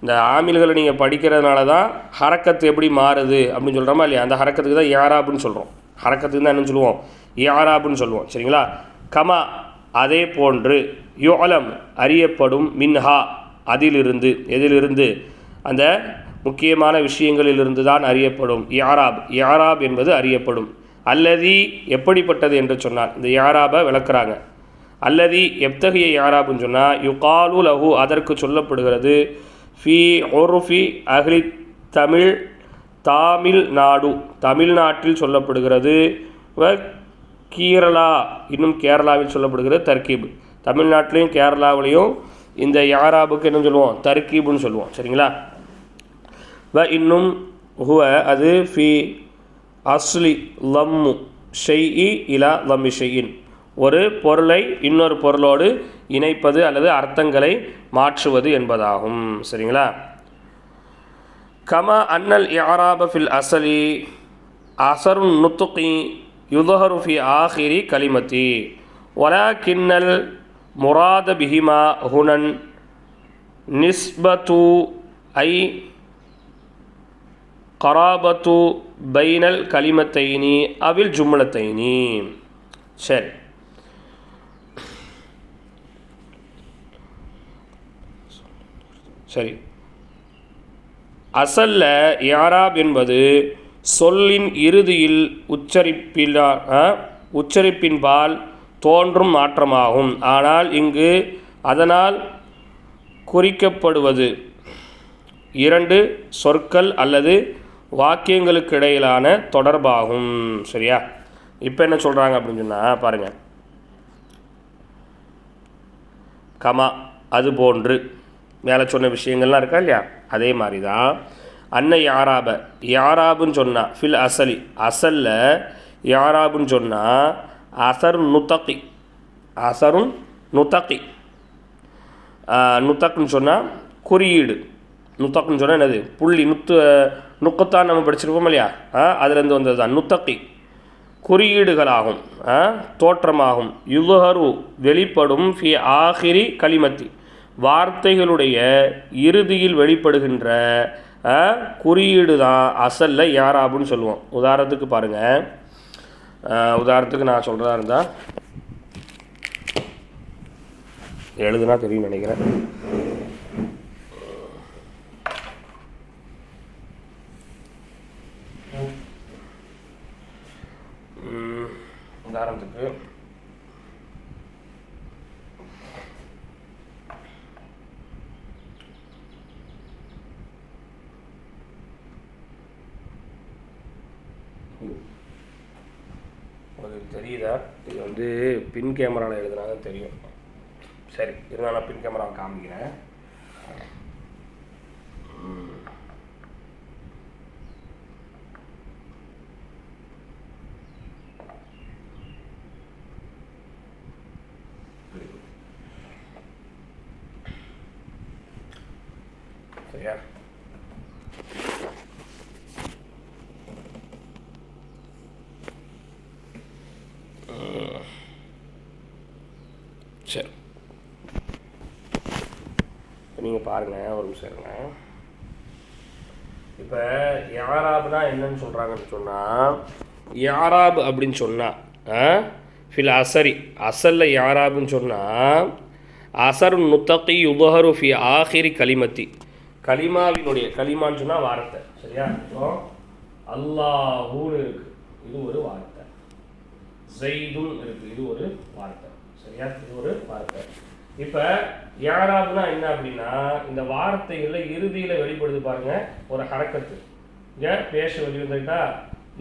இந்த ஆமில்களை நீங்கள் படிக்கிறதுனால தான் ஹரக்கத்து எப்படி மாறுது அப்படின்னு சொல்கிறோமா இல்லையா, அந்த ஹரக்கத்துக்கு தான் இஆராப்னு சொல்கிறோம். ஹரக்கத்துக்கு தான் என்னன்னு சொல்லுவோம், இஆராப்னு சொல்லுவோம். சரிங்களா? கமா அதே போன்று, யுஅலம் அறியப்படும், மின்ஹா அதிலிருந்து, எதிலிருந்து, அந்த முக்கியமான விஷயங்களிலிருந்து தான் அறியப்படும். இஆராப் என்பது அறியப்படும். அல்லதி எப்படிப்பட்டது என்று சொன்னால் இந்த இஆராபை விளக்குறாங்க. அல்லதி எத்தகைய இஆராப்னு சொன்னால், யுகாலு லஹு அதற்கு சொல்லப்படுகிறது, ஃபி உர்ஃபி அஹ்லி தாமில் நாடு தமிழ்நாட்டில் சொல்லப்படுகிறது, வ கேரளா இன்னும் கேரளாவில் சொல்லப்படுகிறது தர்கீப். தமிழ்நாட்டிலையும் கேரளாவிலையும் இந்த இஆராபுக்கு என்ன சொல்லுவோம், தர்கீப்னு சொல்லுவோம். சரிங்களா? வ இன்னும் ஹுவ அது ஃபி அஸ்லி லம்மு ஷைஇ இலா லம்மி ஷைஇன் ஒரு பொருளை இன்னொரு பொருளோடு இணைப்பது அல்லது அர்த்தங்களை மாற்றுவது என்பதாகும். சரிங்களா? கமா அன்னல் இஆராப ஃபில் அஸ்லி அஸருன் நுத்கி யுظஹரு ஃபி ஆஹிரி கலிமத்தி வலாக்கின்னல் முராத பிஹிமா ஹுனன் நிஸ்பத்து ஐ கராபத்து பைனல் கலிமத்தைனி அவில் ஜும்லத்தைனி. சரி, சரி. அசல்ல இஆராப் என்பது சொல்லின் இறுதியில் உச்சரிப்பின்பால் தோன்றும் மாற்றமாகும். ஆனால் இங்கு அதனால் குறிக்கப்படுவது இரண்டு சொற்கள் அல்லது வாக்கியங்களுக்கு இடையிலான தொடர்பாகும். சரியா? இப்போ என்ன சொல்கிறாங்க அப்படின்னு சொன்னால் பாருங்கள், கமா அது போன்று மேலே சொன்ன விஷயங்கள்லாம் இருக்கா இல்லையா, அதே மாதிரி தான் அன்னை யாராப யாராபுன்னு சொன்னால் ஃபில் அசலி அசலில் யாராபுன்னு சொன்னால் அசருன் நுத்தகி அசருன் நுத்தகி நுத்தக்குன்னு சொன்னால் குறியீடு, நுத்தக்குன்னு சொன்னால் என்னது புள்ளி நுக்கத்தான் நம்ம படிச்சிருப்போம் இல்லையா, அதுலேருந்து வந்தது தான் நுத்தகி குறியீடுகளாகும், தோற்றமாகும். யுல்ஹரு வெளிப்படும் ஃபி ஆஹிரி கலிமத்தி வார்த்தைகளுடைய இறுதியில் வெளிப்படுகின்ற குறியீடு தான் அசலில் யாராபுன்னு சொல்லுவோம். உதாரணத்துக்கு பாருங்கள், உதாரணத்துக்கு நான் சொல்கிறதா இருந்தால் எழுதுனா தெரியும் நினைக்கிறேன். உதாரணத்துக்கு உங்களுக்கு தெரியுதா, இது வந்து பின் கேமராவில் எழுதுனா தான் தெரியும். சரி, இருந்தாலும் நான் பின் கேமரா காமிக்கிறேன். சரியா? சரி, நீங்கள் பாருங்கள், ஒரு நிமிஷம் இருங்க. இப்போ யாராப்னா என்னன்னு சொல்கிறாங்கன்னு சொன்னால், யாராப் அப்படின்னு சொன்னால் ஃபில் அசரி அசலில் யாராப்னு சொன்னால் அசர் நுத்தகி யுல்ஹரு ஃபி ஆஹிரி கலிமத்தி கலிமாவினுடைய கலிமான்னு சொன்னால் வார்த்தை. சரியா? இப்போ அல்லாஹூன்னு இருக்குது, இது ஒரு வார்த்தை. ஸைதுன் இருக்குது, இது ஒரு வார்த்தை. சரியா? இது ஒரு வார்த்தை. இப்போ யாராப்னா என்ன அப்படின்னா இந்த வார்த்தைகளில் இறுதியில் வெளிப்படுது பாருங்கள் ஒரு ஹரக்கத்து. இங்கே பேச வெளி வந்துருக்கா,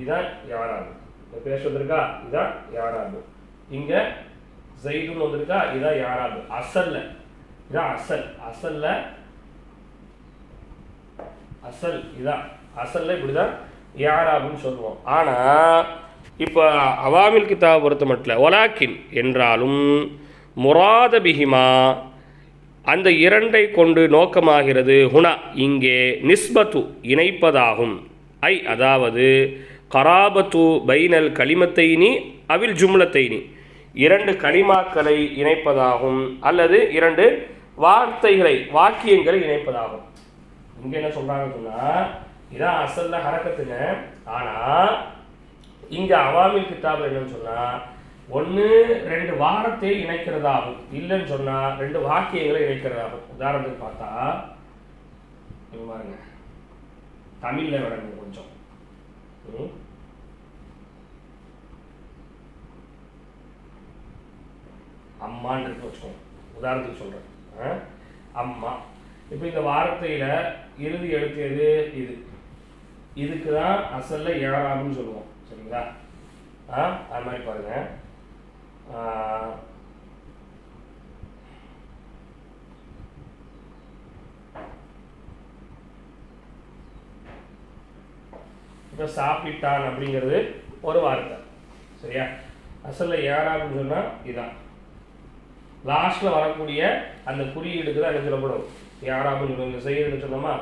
இதுதான் யாராபு. இந்த பேச வந்திருக்கா, இதுதான் யாராபு. இங்கே ஸைதுன்னு வந்திருக்கா, இதுதான் யாராபு. அசல்ல இதான் அசல், அசல்ல அசல் இதான் அசல்ல இப்படி தான் யாராபுன்னு சொல்லுவோம். ஆனால் இப்போ அவாமில் கிதாபை பொறுத்த மட்டும் ஒலாக்கின் என்றாலும் முராத பிஹிமா அந்த இரண்டை கொண்டு நோக்கமாகிறது ஹுனா இங்கே நிஸ்பத்து இணைப்பதாகும். ஐ அதாவது கராபத்து பைனல் கலிமத்தைனி அவில் ஜும்லத்தைனி இரண்டு கலிமாக்களை இணைப்பதாகும் அல்லது இரண்டு வார்த்தைகளை வாக்கியங்களை இணைப்பதாகும். இங்கே என்ன சொல்கிறாங்கன்னு சொன்னால் இதான் அசல்ல ஹரக்கத்துங்க. ஆனால் இங்கே அவாமில் கிதாபில் என்னன்னு சொன்னால் ஒன்று ரெண்டு வார்த்தையை இணைக்கிறதாகும், இல்லைன்னு சொன்னால் ரெண்டு வாக்கியங்களை இணைக்கிறதாகும். உதாரணத்துக்கு பார்த்தா இது பாருங்க, தமிழில் விடணும் கொஞ்சம். அம்மான்னு இருக்கு வச்சுக்கோங்க, உதாரணத்துக்கு சொல்கிறேன். அம்மா. இப்போ இந்த வார்த்தையில் இறுதி எழுத்து எது? இது. இதுக்கு தான் அசலில் யாராபுன்னு சொல்லுவோம். சரிங்களா? அது மாதிரி பாருங்கள், இப்போ சாப்பிட்டான் அப்படிங்கிறது ஒரு வார்த்தை. சரியா? அசலில் யாராபுன்னு சொன்னால் இதான். லாஸ்ட்டில் வரக்கூடிய அந்த குறியீடுக்கு தான் என்ன சொல்லப்படும்? யாராபுன்னு சொல்லுவாங்க. செய்யுதுன்னு சொன்னோமா,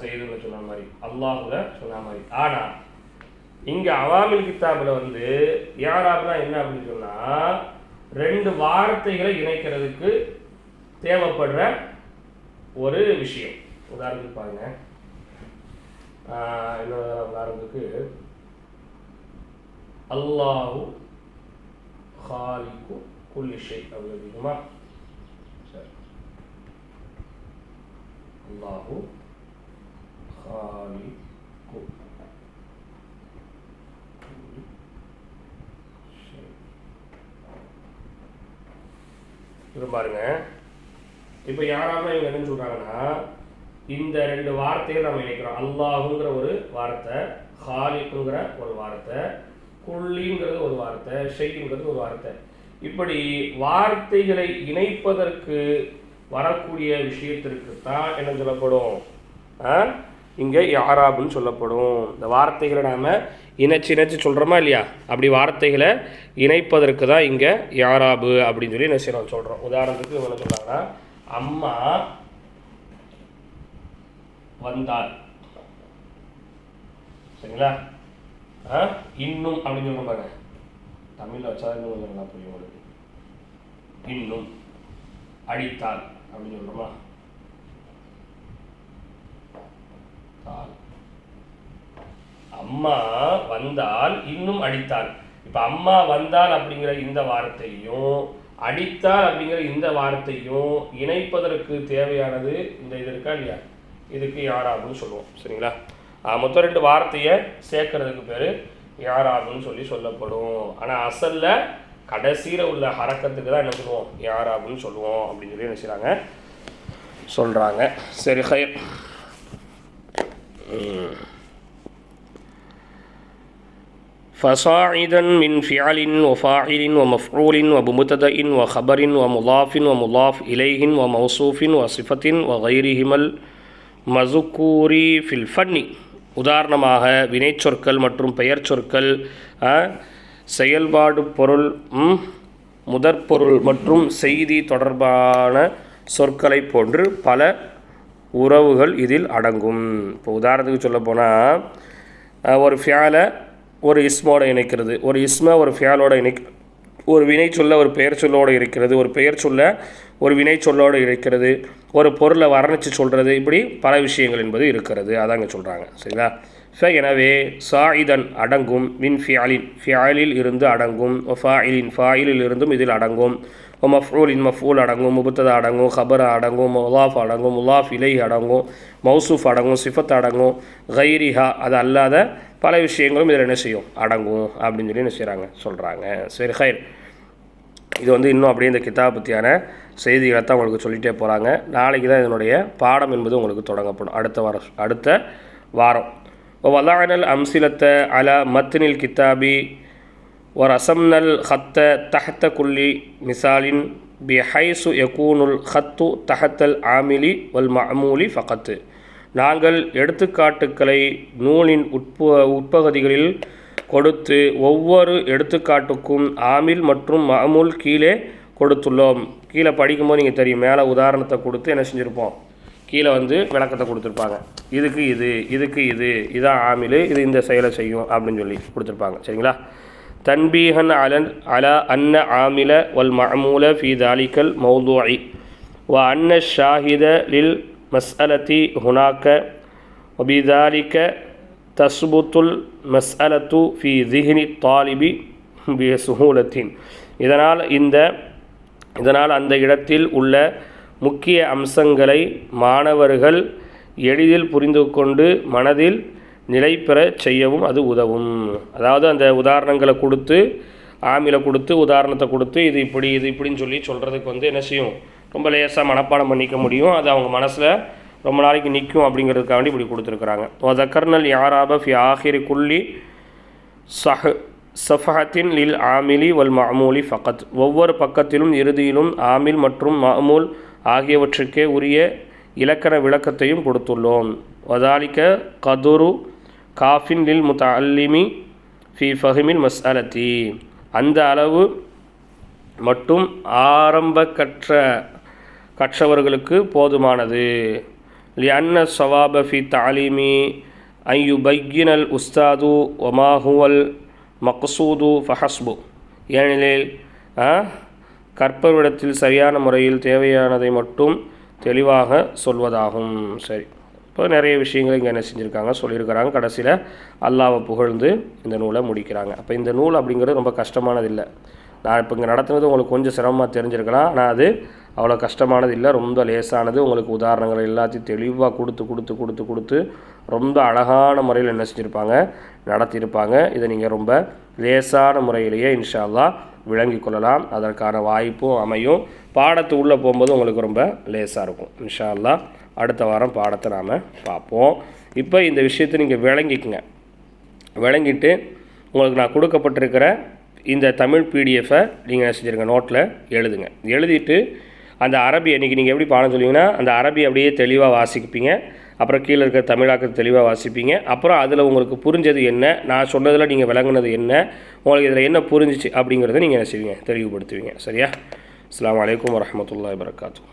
செய்யுதுன்னு சொன்ன மாதிரி அல்லாஹுல சொன்ன மாதிரி. ஆனால் இங்கே அவாமில் கித்தாபில் வந்து யாராப்னா என்ன அப்படின்னு சொன்னால் ரெண்டு வார்த்தைகளை இணைக்கிறதுக்கு தேவைப்படுற ஒரு விஷயம். உதாரணத்துக்கு பாருங்க, இன்னொரு உதாரணத்துக்கு அல்லாஹு ஹாலிகு குல்லி ஷை அப்படி அப்படிங்குமா? சரி, அல்லாஹு ஹாலிகு இது பாருங்க. இப்போ யாராவது இவங்க என்னன்னு சொல்கிறாங்கன்னா இந்த ரெண்டு வார்த்தையை நம்ம இணைக்கிறோம். அல்லாஹுங்கிற ஒரு வார்த்தை, ஹாலிக்குங்கிற ஒரு வார்த்தை, குல்லிங்கிறது ஒரு வார்த்தை, ஷைங்கிறது ஒரு வார்த்தை. இப்படி வார்த்தைகளை இணைப்பதற்கு வரக்கூடிய விஷயத்திற்கு தான் என்ன சொல்லப்படும், இங்கே யாராபுன்னு சொல்லப்படும். இந்த வார்த்தைகளை நாம் இணைச்சி சொல்கிறோமா இல்லையா, அப்படி வார்த்தைகளை இணைப்பதற்கு தான் இங்கே யாராபு அப்படின்னு சொல்லி என்ன செய்யறோம் சொல்கிறோம். உதாரணத்துக்கு என்ன சொல்கிறாங்கன்னா, அம்மா வந்தால், சரிங்களா, இன்னும் அப்படின்னு சொல்கிறோம் பாருங்க. தமிழில் வச்சா இன்னும் கொஞ்சம் நல்லா புரியும் உங்களுக்கு. இன்னும், அடித்தால் அப்படின்னு சொல்கிறோமா, அம்மா வந்தால் இன்னும் அடித்தால். இப்போ அம்மா வந்தால் அப்படிங்கிற இந்த வார்த்தையும் அடித்தால் அப்படிங்கிற இந்த வார்த்தையும் இணைப்பதற்கு தேவையானது இந்த இது இருக்கா இல்லையா, இதுக்கு யாராபுன்னு சொல்லுவோம். சரிங்களா, மொத்தம் ரெண்டு வார்த்தையை சேர்க்கறதுக்கு பேர் யாராபுன்னு சொல்லப்படும். ஆனால் அசலில் கடைசியில் உள்ள ஹரக்கத்துக்கு தான் என்ன சொல்லுவோம், யாராபுன்னு சொல்லுவோம் அப்படின்னு சொல்லி என்ன செய்கிறாங்க சொல்கிறாங்க. சரி, ஹைர். فصاعدا من فعل وفاعل ومفعول ومبتدأ وخبر ومضاف ومضاف إليه وموصوف وصفة وغيرهما المذكور في الفن. உதாரணமாக வினைச்சொற்கள் மற்றும் பெயர் சொற்கள், செயல்பாடு பொருள், முதற்பொருள் மற்றும் செய்தி தொடர்பான சொற்களை போன்று பல உறவுகள் இதில் அடங்கும். இப்போ உதாரணத்துக்கு சொல்ல போனால், ஒரு ஃபியாலை ஒரு இஸ்மோட இணைக்கிறது, ஒரு இஸ்மை ஒரு ஃபியாலோட ஒரு வினை சொல்ல ஒரு பெயர் சொல்லோடு இருக்கிறது, ஒரு பெயர் சொல்ல ஒரு வினை சொல்லோடு இருக்கிறது, ஒரு பொருளை வர்ணித்து சொல்கிறது, இப்படி பல விஷயங்கள் என்பது இருக்கிறது. அதாங்க சொல்கிறாங்க. சரிங்களா, எனவே சாயிதன் அடங்கும், மின் ஃபியாலில் இருந்து அடங்கும், ஃபாயிலில் இருந்தும் இதில் அடங்கும், மஃபூலின் மஃபூல் அடங்கும், முபத்ததா அடங்கும், ஹபர் அடங்கும், முலாஃப் அடங்கும், முலாஃப் இலை அடங்கும், மௌசூஃப் அடங்கும், சிஃபத் அடங்கும், கைரிஹா அது அல்லாத பல விஷயங்களும் இதில் என்ன செய்யும், அடங்கும் அப்படின்னு சொல்லி என்ன செய்கிறாங்க சொல்கிறாங்க. சரி, ஹைர். இது இன்னும் அப்படியே இந்த கிதாப் பற்றியான செய்திகளை தான் உங்களுக்கு சொல்லிகிட்டே போகிறாங்க. நாளைக்கு தான் இதனுடைய பாடம் என்பது உங்களுக்கு தொடங்கப்படும், அடுத்த வாரம். வலானல் அம்சிலத்தை அல மத்னில் கித்தாபி வரசம்னல் ஹத்த தஹத்த குல்லி மிசாலின் பிஹைசு யகூனுல் ஹத்து தஹத்தல் ஆமிலி வல் மஅமூலி ஃபகத்து. நாங்கள் எடுத்துக்காட்டுக்களை நூலின் உட்பகுதிகளில் கொடுத்து ஒவ்வொரு எடுத்துக்காட்டுக்கும் ஆமில் மற்றும் மஅமூல் கீழே கொடுத்துள்ளோம். கீழே படிக்கும்போது நீங்கள் தெரியும், மேலே உதாரணத்தை கொடுத்து என்ன செஞ்சுருப்போம், கீழே விளக்கத்தை கொடுத்துருப்பாங்க. இதுக்கு இது, இதுக்கு இது, இதான் ஆமில், இது இந்த செயலை செய்யும் அப்படின்னு சொல்லி கொடுத்துருப்பாங்க. சரிங்களா, தன்பீஹன் அலா அன்ன ஆமில வல் மஅமூல ஃபி தாலிக்கல் மௌதுஇ வ அன்ன ஷாஹித லில் மஸ்அலதி ஹுனாக்க வபிதாலிக்க தஸ்புத்துல் மஸ்அலத்து ஃபி திஹ்னி தாலிபி பிசுஹூலத்தின். இதனால் அந்த இடத்தில் உள்ள முக்கிய அம்சங்களை மாணவர்கள் எளிதில் புரிந்து கொண்டு மனதில் நிலை பெற செய்யவும் அது உதவும். அதாவது அந்த உதாரணங்களை கொடுத்து, ஆமில கொடுத்து, உதாரணத்தை கொடுத்து, இது இப்படி இது இப்படின்னு சொல்லி சொல்கிறதுக்கு என்ன செய்யும், ரொம்ப லேசாக மனப்பாடம் பண்ணிக்க முடியும். அது அவங்க மனசில் ரொம்ப நாளைக்கு நிற்கும் அப்படிங்கிறதுக்காண்டி இப்படி கொடுத்துருக்குறாங்க. வதக்கர்னல் யாராப ஃபி ஆஹிரி குல்லி சஃபஹத்தின் லில் ஆமிலி வல் மஅமூலி ஃபகத். ஒவ்வொரு பக்கத்திலும் இறுதியிலும் ஆமில் மற்றும் மஅமூல் ஆகியவற்றுக்கே உரிய இலக்கண விளக்கத்தையும் கொடுத்துள்ளோம். வதாலிக்க கதுரு காஃபின் லில் முத்தஅல்லிமி ஃபி ஃபஹ்மில் மஸ்அலதி. அந்த அளவு மட்டும் கற்றவர்களுக்கு போதுமானது. லிஅன்ன ஸவாப ஃபி தஅலீமி அன் யுபய்யினல் உஸ்தாது வமா ஹுவல் மக்சூது ஃபஹஸ்பு. ஏனெனில் கற்பவரிடத்தில் சரியான முறையில் தேவையானதை மட்டும் தெளிவாக சொல்வதாகும். சரி, இப்போ நிறைய விஷயங்கள் இங்கே என்ன செஞ்சுருக்காங்க சொல்லியிருக்கிறாங்க. கடைசியில் அல்லாஹ்வை புகழ்ந்து இந்த நூலை முடிக்கிறாங்க. அப்போ இந்த நூல் அப்படிங்கிறது ரொம்ப கஷ்டமானது இல்லை. நான் இப்போ இங்கே நடத்துனது உங்களுக்கு கொஞ்சம் சிரமமாக தெரிஞ்சிருக்கலாம், ஆனால் அது அவ்வளோ கஷ்டமானது இல்லை, ரொம்ப லேசானது. உங்களுக்கு உதாரணங்கள் எல்லாத்தையும் தெளிவாக கொடுத்து ரொம்ப அழகான முறையில் என்ன செஞ்சுருப்பாங்க, நடத்தியிருப்பாங்க. இதை நீங்கள் ரொம்ப லேசான முறையிலேயே இன்ஷா அல்லாஹ் விளங்கி கொள்ளலாம். அதற்கான வாய்ப்பும் அமையும். பாடத்து உள்ளே போகும்போது உங்களுக்கு ரொம்ப லேசாக இருக்கும் இன்ஷா அல்லாஹ். அடுத்த வாரம் பாடத்தை நாம் பார்ப்போம். இப்போ இந்த விஷயத்தை நீங்கள் விளங்கிக்குங்க. விளங்கிட்டு உங்களுக்கு நான் கொடுக்கப்பட்டிருக்கிற இந்த தமிழ் பிடிஎஃபை நீங்கள் என்ன செஞ்சுருங்க, நோட்டில் எழுதுங்க. எழுதிட்டு அந்த அரபி இன்றைக்கி நீங்கள் எப்படி பாடம் சொல்லுவீங்கன்னா அந்த அரபி அப்படியே தெளிவாக வாசிப்பீங்க. அப்புறம் கீழே இருக்கிற தமிழாக்கத்தை தெளிவாக வாசிப்பீங்க. அப்புறம் அதில் உங்களுக்கு புரிஞ்சது என்ன, நான் சொன்னதில் நீங்கள் விளங்குனது என்ன, உங்களுக்கு இதில் என்ன புரிஞ்சிச்சு அப்படிங்கிறத நீங்கள் என்ன செய்வீங்க, தெளிவுபடுத்துவீங்க. சரியா? அஸ்ஸலாமு அலைக்கும் வரஹ்மத்துல்லாஹி வபரகாத்துஹு.